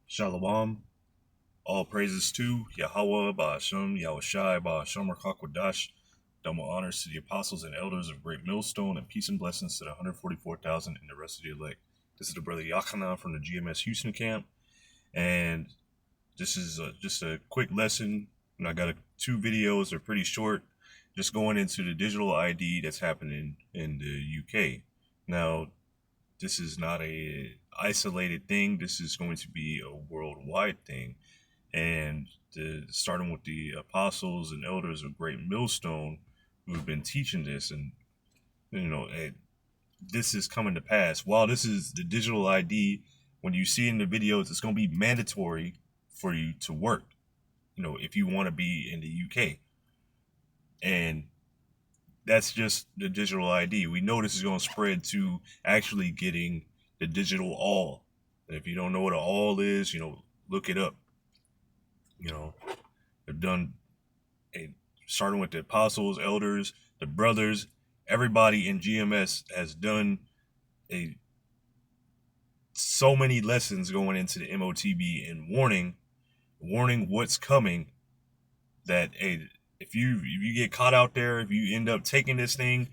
Shalom. All praises to Yahweh, Ba'ashem, Yahushai, Ba'ashem, Rakakwadash. Double honors to the apostles and elders of Great Millstone, and peace and blessings to the 144,000 and the rest of the elect. This is the brother Yachanan from the GMS Houston camp, and this is just a quick lesson. And I got two videos, they're pretty short, just going into the digital ID that's happening in the UK. Now, this is not a isolated thing. This is going to be a worldwide thing. And starting with the apostles and elders of Great Millstone who've been teaching this, and this is coming to pass. While this is the digital ID, when you see in the videos, it's going to be mandatory for you to work, if you want to be in the UK. And that's just the digital ID. We know this is going to spread to actually getting the digital all. And if you don't know what an all is, look it up. They've done starting with the apostles, elders, the brothers, everybody in GMS has done so many lessons going into the MOTB and warning what's coming, that if you get caught out there, if you end up taking this thing,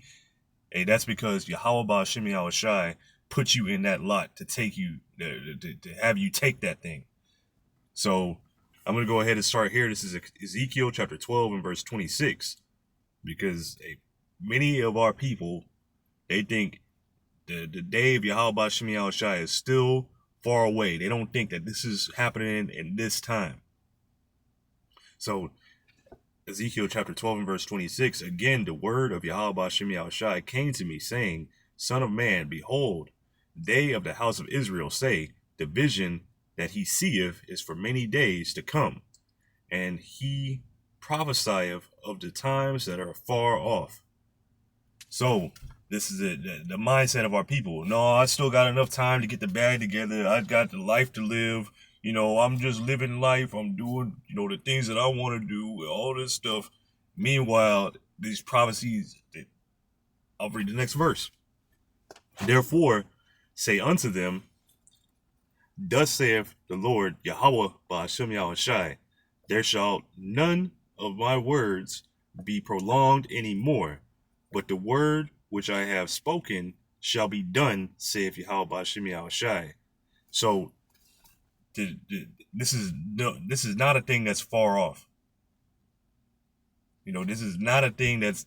that's because Yahweh Ba'ashem Yahushai put you in that lot to take you to have you take that thing. So I'm going to go ahead and start here. This is Ezekiel chapter 12 and verse 26, because many of our people, they think the day of Yahweh Ba'ashem Yahushai is still far away. They don't think that this is happening in this time. So Ezekiel chapter 12 and verse 26, again, the word of Yahweh Ba'ashem Yahushai came to me, saying, Son of man, behold, they of the house of Israel say, the vision that he seeth is for many days to come, and he prophesieth of the times that are far off. So this is the mindset of our people. No, I still got enough time to get the bag together. I got the life to live. I'm just living life. I'm doing, the things that I want to do, all this stuff. Meanwhile, these prophecies, I'll read the next verse. Therefore, say unto them, Thus saith the Lord Yahweh Ba'ashem Yahushai, there shall none of my words be prolonged any more, but the word which I have spoken shall be done, saith Yahweh Ba'ashem Yahushai. So this is not a thing that's far off. This is not a thing that's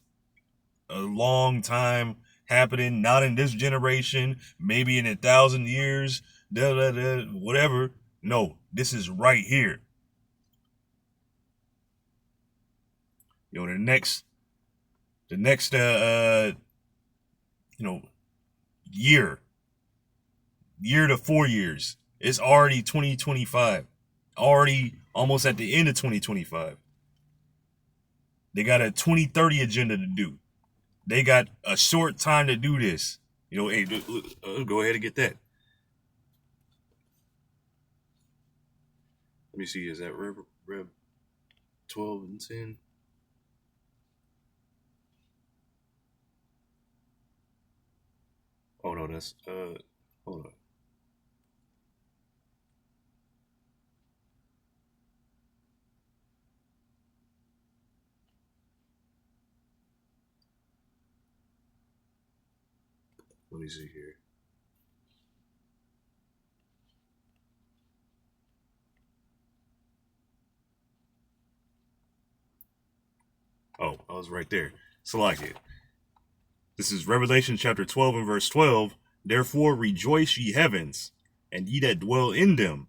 a long time happening, not in this generation, maybe in 1,000 years, whatever. No, this is right here. The next year to 4 years, it's already 2025, already almost at the end of 2025. They got a 2030 agenda to do. They got a short time to do this. Hey, go ahead and get that. Let me see, is that Rev 12 and 10? Oh no, that's hold on. Let me see here. Oh, I was right there. Select it. This is Revelation chapter 12 and verse 12. Therefore rejoice, ye heavens, and ye that dwell in them.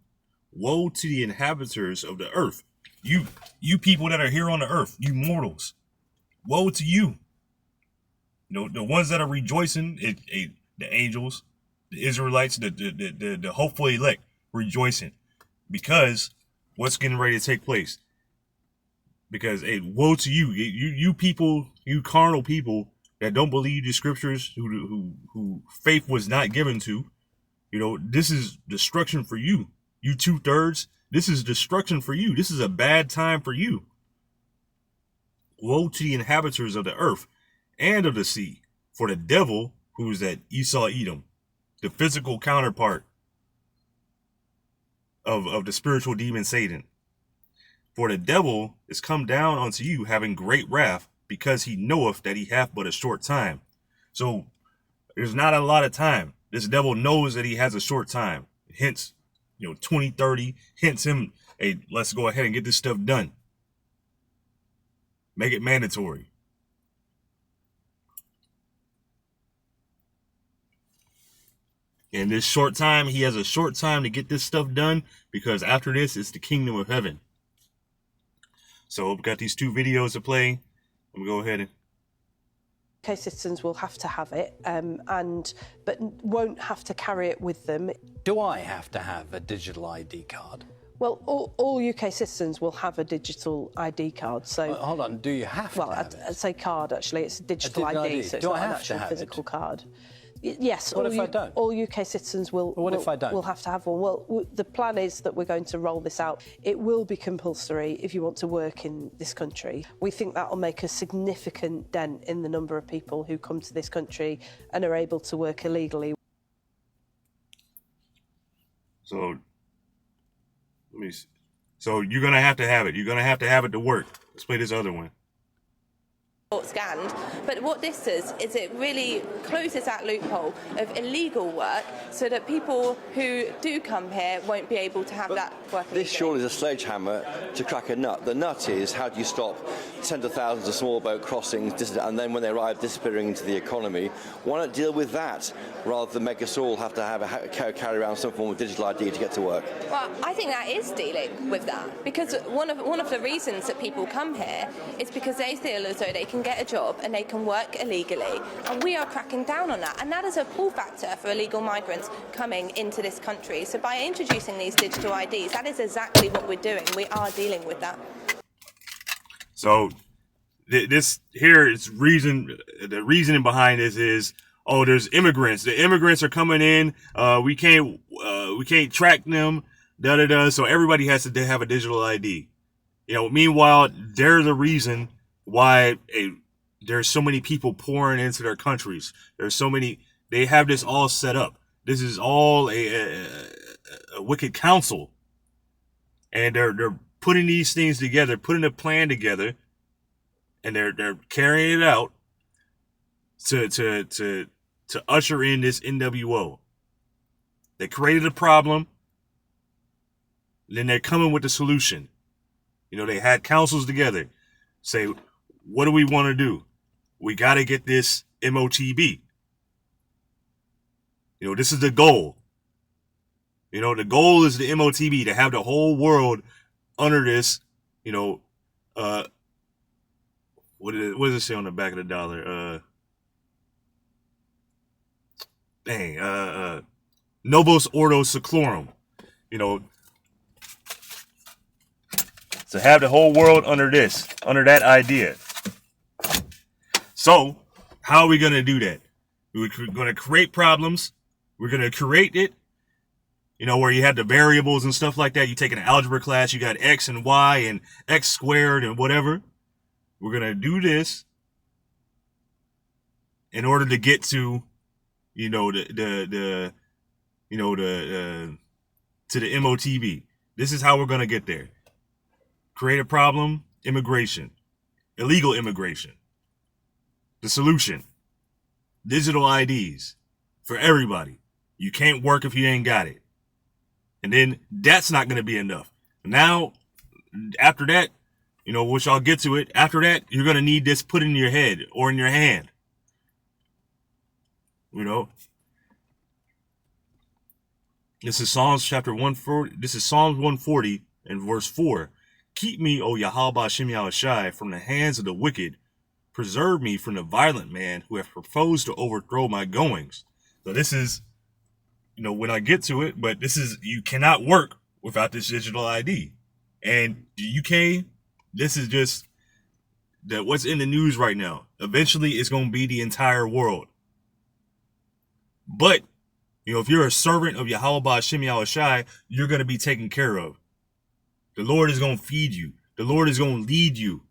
Woe to the inhabitants of the earth. You people that are here on the earth, you mortals. Woe to you. The ones that are rejoicing, the angels, the Israelites, the hopeful elect, rejoicing. Because what's getting ready to take place? Because woe to you, you people, you carnal people that don't believe the scriptures, who faith was not given to. This is destruction for you. You 2/3. This is destruction for you. This is a bad time for you. Woe to the inhabitants of the earth and of the sea, for the devil, who is that Esau Edom, the physical counterpart of the spiritual demon Satan. For the devil is come down unto you, having great wrath, because he knoweth that he hath but a short time. So there's not a lot of time. This devil knows that he has a short time. Hence, 2030, hence him, hey, let's go ahead and get this stuff done. Make it mandatory. In this short time, he has a short time to get this stuff done, because after this, it's the kingdom of heaven. So we've got these 2 videos to play. Let me go ahead and... UK citizens will have to have it, but won't have to carry it with them. Do I have to have a digital ID card? Well, all UK citizens will have a digital ID card. So hold on, do you have to have it? Well, I'd say card, actually. It's a digital ID, so it's not an actual physical card. Yes. What if I don't? All UK citizens will. What if I don't? Will have to have one. Well, the plan is that we're going to roll this out. It will be compulsory if you want to work in this country. We think that will make a significant dent in the number of people who come to this country and are able to work illegally. So, let me see. So you're gonna have to have it. You're gonna have to work. Let's play this other one. Scanned, but what this does is it really closes that loophole of illegal work so that people who do come here won't be able to have that work. This surely is a sledgehammer to crack a nut. The nut is, how do you stop tens of thousands of small boat crossings and then when they arrive disappearing into the economy? Why not deal with that rather than make us all have to carry around some form of digital ID to get to work? Well, I think that is dealing with that, because one of the reasons that people come here is because they feel as though they can get a job and they can work illegally, and we are cracking down on that, and that is a pull factor for illegal migrants coming into this country. So by introducing these digital IDs, that is exactly what we're doing. We are dealing with that. So this here is the reasoning behind this is, oh, there's immigrants. The immigrants are coming in. We can't track them. So everybody has to have a digital ID. Meanwhile, there's a reason why there's so many people pouring into their countries. There's so many. They have this all set up. This is all a wicked council, and they're putting these things together, putting a plan together, and they're carrying it out to usher in this NWO. They created a problem, then they're coming with the solution. They had councils together, say, what do we want to do? We got to get this MOTB. This is the goal. The goal is the MOTB, to have the whole world under this, what does it say on the back of the dollar? Novus Ordo Seclorum. To have the whole world under that idea. So, how are we going to do that? We're going to create problems. We're going to create it, where you have the variables and stuff like that. You take an algebra class, you got X and Y and X squared and whatever. We're going to do this in order to get to, to the MOTB. This is how we're going to get there. Create a problem, immigration, illegal immigration. The solution, digital IDs for everybody. You can't work if you ain't got it. And then that's not going to be enough. Now, after that, which I'll get to it, after that, you're going to need this put in your head or in your hand. This is Psalms chapter 140. This is Psalms 140 and verse 4. Keep me, O Yahweh Shem Yahushai, from the hands of the wicked. Preserve me from the violent man who have proposed to overthrow my goings. So this is, when I get to it, but this is, you cannot work without this digital ID. And the UK, this is just what's in the news right now. Eventually, it's going to be the entire world. But, if you're a servant of Yahweh Shem Yahushai, you're going to be taken care of. The Lord is going to feed you. The Lord is going to lead you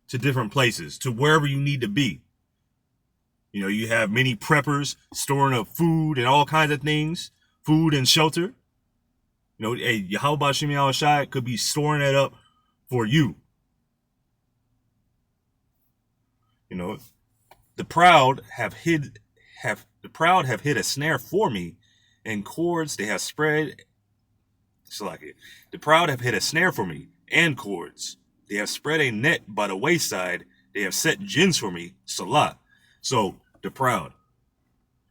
to different places, to wherever you need to be. You have many preppers storing up food and all kinds of things, food and shelter. You know, hey, Yahweh Shemi Al Shai could be storing that up for you. You know, the proud have hid a snare for me, and cords they have spread. It's like it. The proud have hid a snare for me, and cords. They have spread a net by the wayside. They have set gins for me. Salah. So the proud.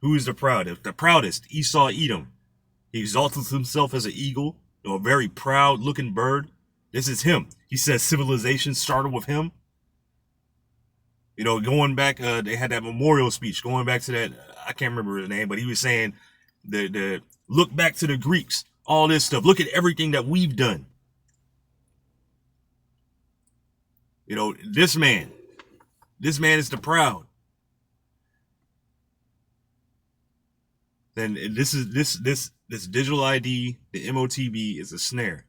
Who is the proud? The proudest, Esau Edom. He exalted himself as an eagle, you know, a very proud looking bird. This is him. He says civilization started with him. You know, going back, they had that memorial speech, going back to that, I can't remember his name, but he was saying, the look back to the Greeks, all this stuff. Look at everything that we've done. You know, this man is the proud. Then this digital ID, the MOTB, is a snare.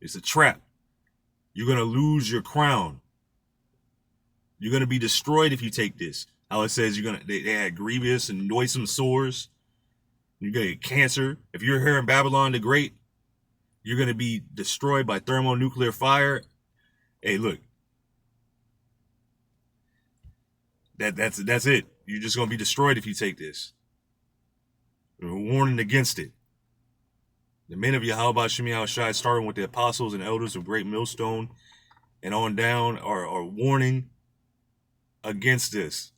It's a trap. You're gonna lose your crown. You're gonna be destroyed if you take this. How it says they had grievous and noisome sores. You're gonna get cancer. If you're here in Babylon the Great, you're gonna be destroyed by thermonuclear fire. Hey, look. That's it. You're just gonna be destroyed if you take this. We're warning against it. The men of Yahweh Shemi Al Shai, starting with the apostles and elders of Great Millstone and on down, are warning against this,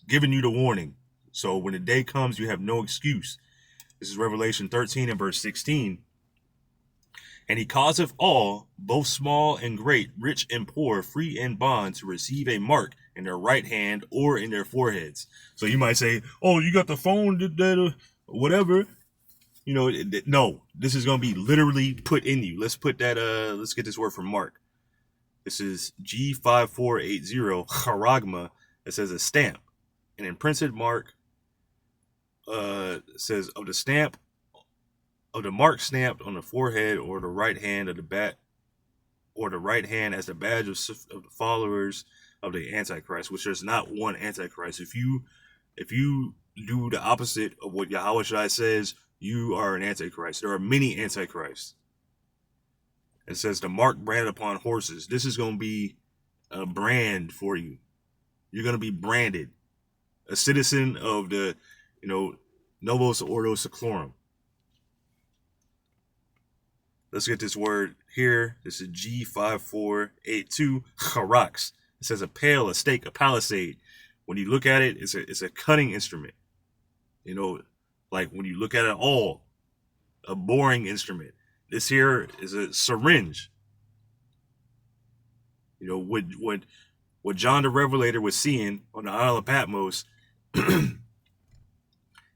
giving you the warning. So when the day comes, you have no excuse. This is Revelation 13 and verse 16. And he causeth all, both small and great, rich and poor, free and bond, to receive a mark in their right hand or in their foreheads. So you might say, oh, you got the phone, whatever. You know, no, this is going to be literally put in you. Let's put that, let's get this word from Mark. This is G5480, charagma. It says a stamp. An imprinted mark, says of the stamp, of the mark stamped on the forehead or the right hand of the bat, or the right hand as the badge of the followers of the Antichrist, which there's not one Antichrist. If you do the opposite of what Yahweh Shai says, you are an Antichrist. There are many Antichrists. It says the mark branded upon horses. This is going to be a brand for you. You're going to be branded a citizen of the, Novus Ordo Seclorum. Let's get this word here. This is G5482, charax. It says a pale, a stake, a palisade. When you look at it, it's a cutting instrument. Like when you look at it all, a boring instrument. This here is a syringe. What John the Revelator was seeing on the Isle of Patmos,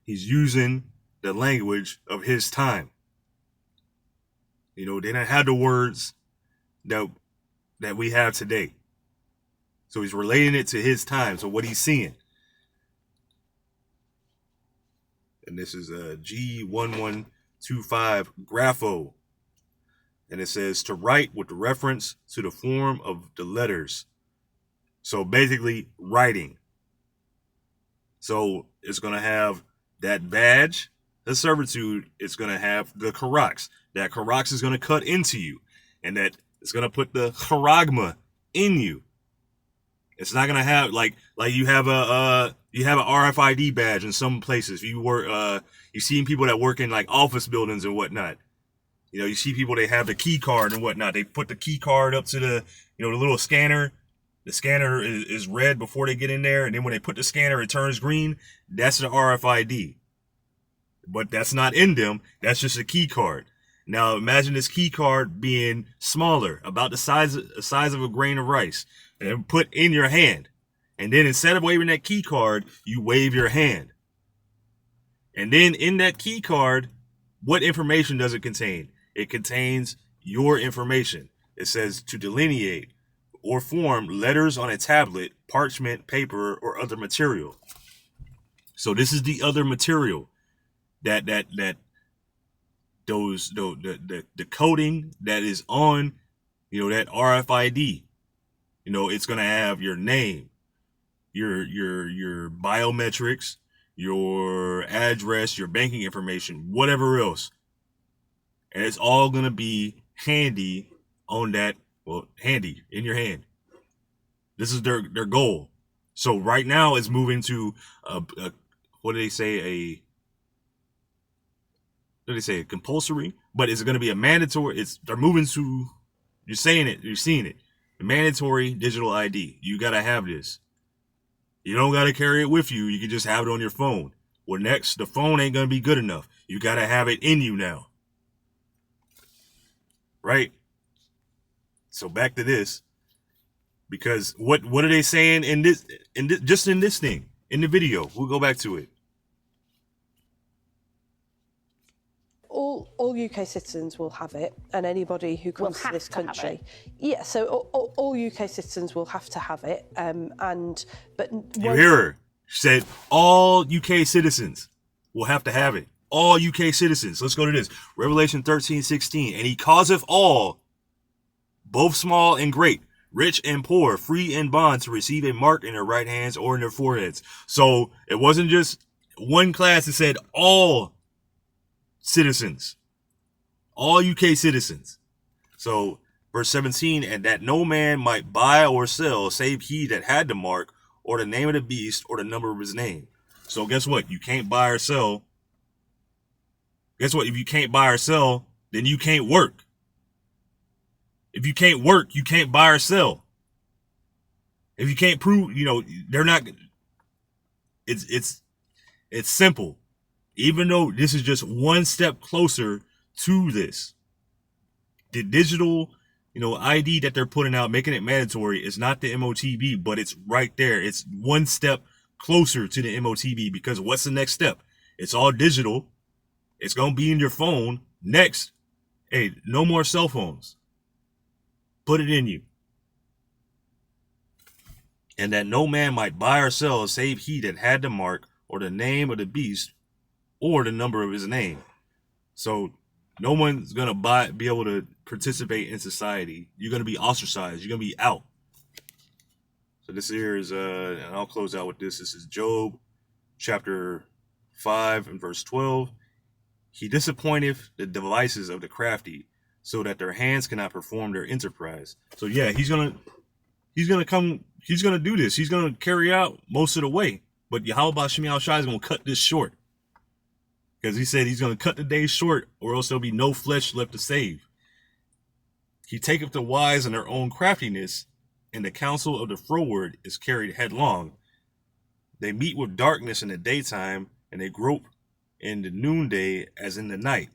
he's using the language of his time. They didn't have the words that we have today. So he's relating it to his time, so what he's seeing. And this is a G1125 grapho. And it says to write with the reference to the form of the letters. So basically writing. So it's going to have that badge, the servitude. It's going to have the charax. That charax is going to cut into you. And that it's going to put the charagma in you. It's not going to have like you have an RFID badge in some places. You've seen people that work in like office buildings and whatnot. You see people, they have the key card and whatnot. They put the key card up to the little scanner. The scanner is red before they get in there. And then when they put the scanner, it turns green. That's the RFID. But that's not in them. That's just a key card. Now imagine this key card being smaller, about the size of a grain of rice, and put in your hand. And then instead of waving that key card, you wave your hand. And then in that key card, what information does it contain? It contains your information. It says to delineate or form letters on a tablet, parchment, paper, or other material. So this is the other material that the coding that is on, that RFID. It's going to have your name, your biometrics, your address, your banking information, whatever else. And it's all going to be handy on that, well, handy in your hand. This is their goal. So right now it's moving to what do they say? A compulsory, but it's going to be a mandatory. They're moving to, you're saying it, you're seeing it. The mandatory digital ID. You got to have this. You don't got to carry it with you. You can just have it on your phone. Well, next, the phone ain't going to be good enough. You got to have it in you now. Right? So back to this. Because what are they saying in this just in this thing, in the video? We'll go back to it. All UK citizens will have it, and anybody who comes to this country, yeah. So all UK citizens will have to have it, but you hear her? She said all UK citizens will have to have it. All UK citizens. Let's go to this. Revelation 13:16. And he causeth all, both small and great, rich and poor, free and bond, to receive a mark in their right hands or in their foreheads. So it wasn't just one class. It said all citizens, all UK citizens. So verse 17, and that no man might buy or sell save he that had the mark or the name of the beast or the number of his name. So guess what? You can't buy or sell. Guess what? If you can't buy or sell, then you can't work. If you can't work, you can't buy or sell. If you can't prove, they're not. It's simple. Even though this is just one step closer to this, the digital, ID that they're putting out, making it mandatory, is not the MOTB, but it's right there. It's one step closer to the MOTB, because what's the next step? It's all digital. It's going to be in your phone. Next, hey, no more cell phones. Put it in you. And that no man might buy or sell save he that had the mark or the name of the beast or the number of his name. So no one's going to be able to participate in society. You're going to be ostracized. You're going to be out. So this here is, and I'll close out with this. This is Job chapter 5 and verse 12. He disappointeth the devices of the crafty, so that their hands cannot perform their enterprise. So yeah, he's gonna do this. He's gonna carry out most of the way. But Yahweh Shemi Al-Shai is gonna cut this short, because he said he's gonna cut the day short, or else there'll be no flesh left to save. He taketh the wise in their own craftiness, and the counsel of the froward is carried headlong. They meet with darkness in the daytime, and they grope in the noonday as in the night.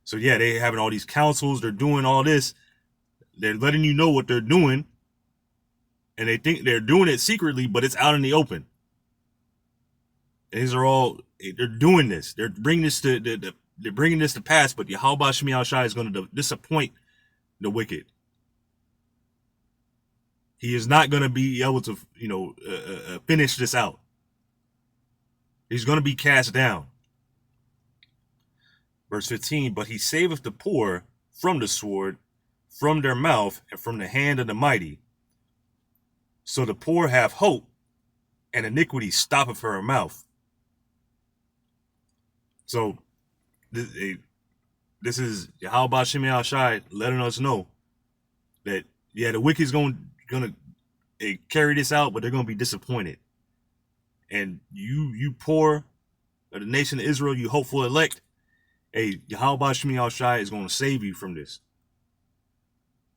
So yeah, they having all these councils. They're doing all this. They're letting you know what they're doing, and they think they're doing it secretly, but it's out in the open. And these are all, they're doing this. They're bringing this to pass. But Yahweh Shemi Al-Shai is going to disappoint the wicked. He is not going to be able to, finish this out. He's going to be cast down. Verse 15, but he saveth the poor from the sword, from their mouth, and from the hand of the mighty. So the poor have hope, and iniquity stoppeth her mouth. So this is Yahweh Shemi Al-Shai letting us know that, yeah, the wicked's gonna carry this out, but they're gonna be disappointed. And you poor of the nation of Israel, you hopeful elect, hey, Yahweh Shemi Al-Shai is going to save you from this.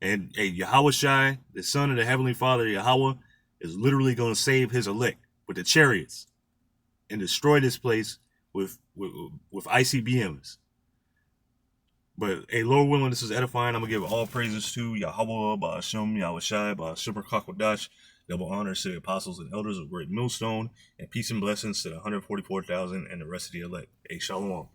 And hey, Yahweh Shai, the son of the Heavenly Father, Yahweh, is literally going to save his elect with the chariots and destroy this place with ICBMs. But hey, Lord willing, this is edifying. I'm going to give all praises to Yahweh, Ba'ashem, Yahweh Shai, Ba'ashem Kakwadash. Double honors to the apostles and elders of Great Millstone, and peace and blessings to the 144,000 and the rest of the elect. Hey, shalom.